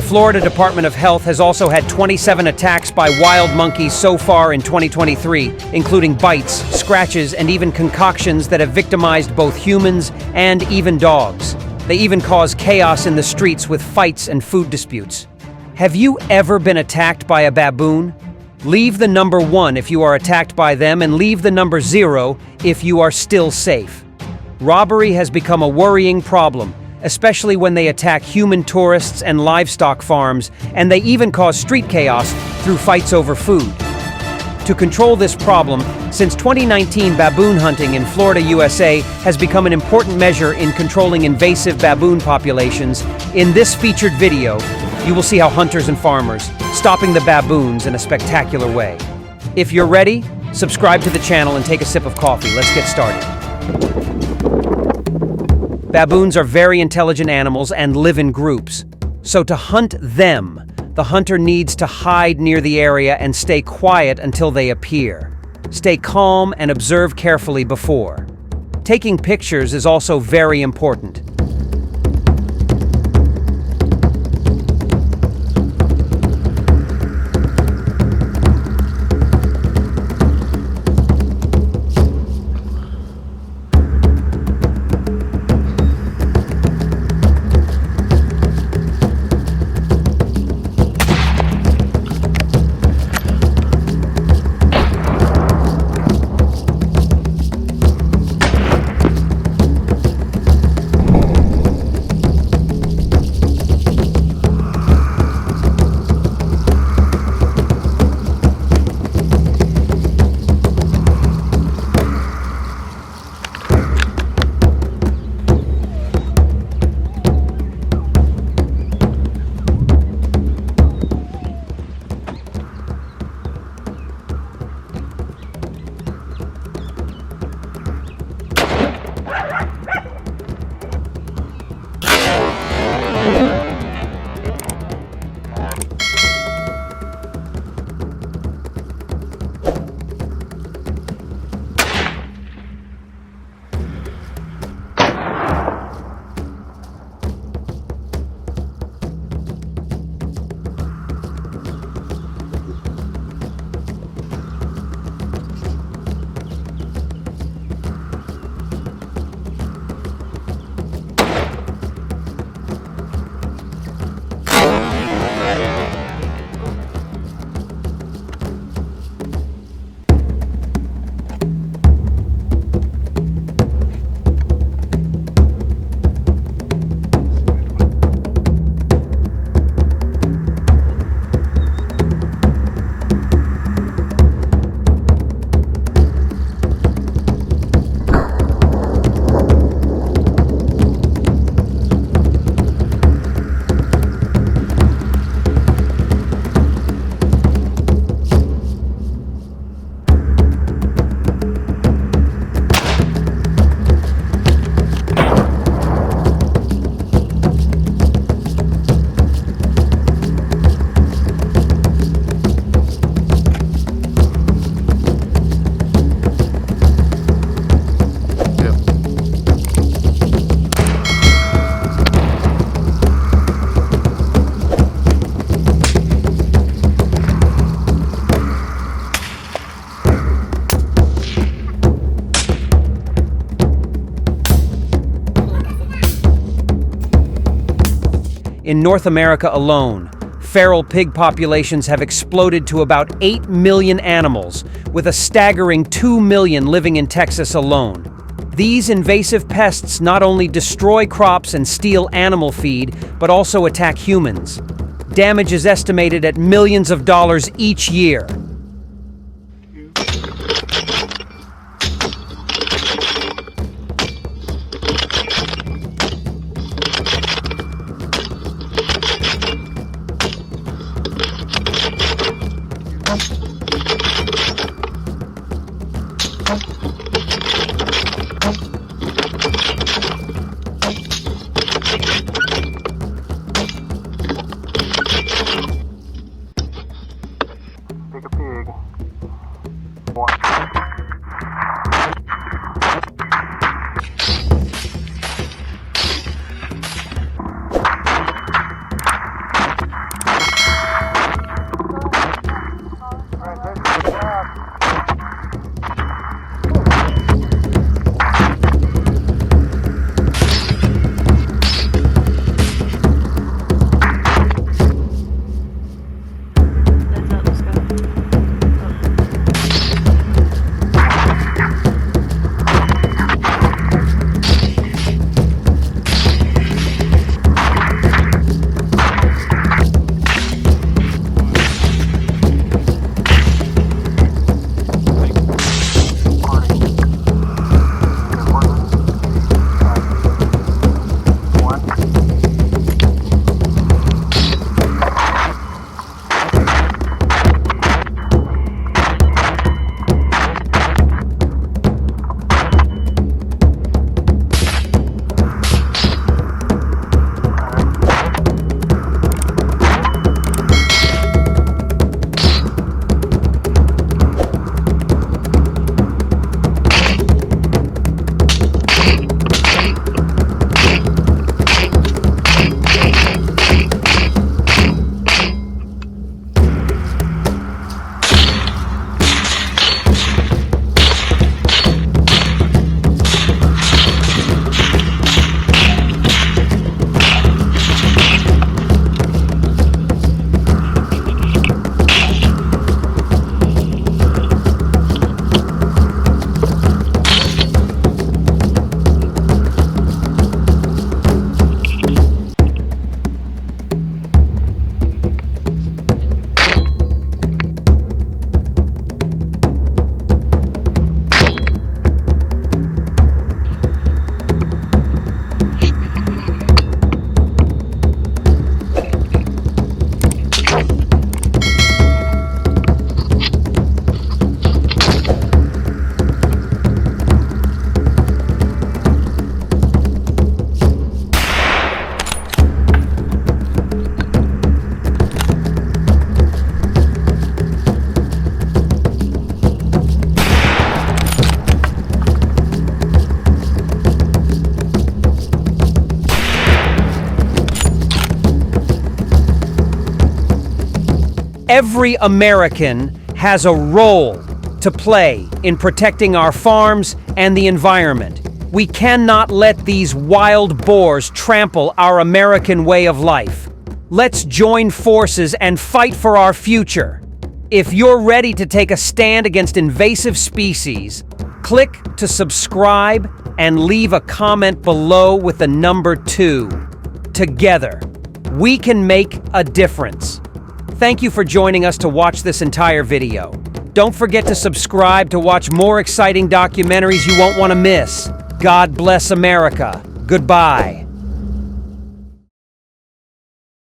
The Florida Department of Health has also had 27 attacks by wild monkeys so far in 2023, including bites, scratches, and even concoctions that have victimized both humans and even dogs. They even cause chaos in the streets with fights and food disputes. Have you ever been attacked by a baboon? Leave the number 1 if you are attacked by them, and leave the number 0 if you are still safe. Robbery has become a worrying problem, especially when they attack human tourists and livestock farms, and they even cause street chaos through fights over food. To control this problem, since 2019, baboon hunting in Florida, USA has become an important measure in controlling invasive baboon populations. In this featured video, you will see how hunters and farmers stopping the baboons in a spectacular way. If you're ready, subscribe to the channel and take a sip of coffee. Let's get started. Baboons are very intelligent animals and live in groups. So to hunt them, the hunter needs to hide near the area and stay quiet until they appear. Stay calm and observe carefully before. Taking pictures is also very important. In North America alone, feral pig populations have exploded to about 8 million animals, with a staggering 2 million living in Texas alone. These invasive pests not only destroy crops and steal animal feed, but also attack humans. Damage is estimated at millions of dollars each year. Take a pig. Every American has a role to play in protecting our farms and the environment. We cannot let these wild boars trample our American way of life. Let's join forces and fight for our future. If you're ready to take a stand against invasive species, click to subscribe and leave a comment below with the number 2. Together, we can make a difference. Thank you for joining us to watch this entire video. Don't forget to subscribe to watch more exciting documentaries you won't want to miss. God bless America. Goodbye.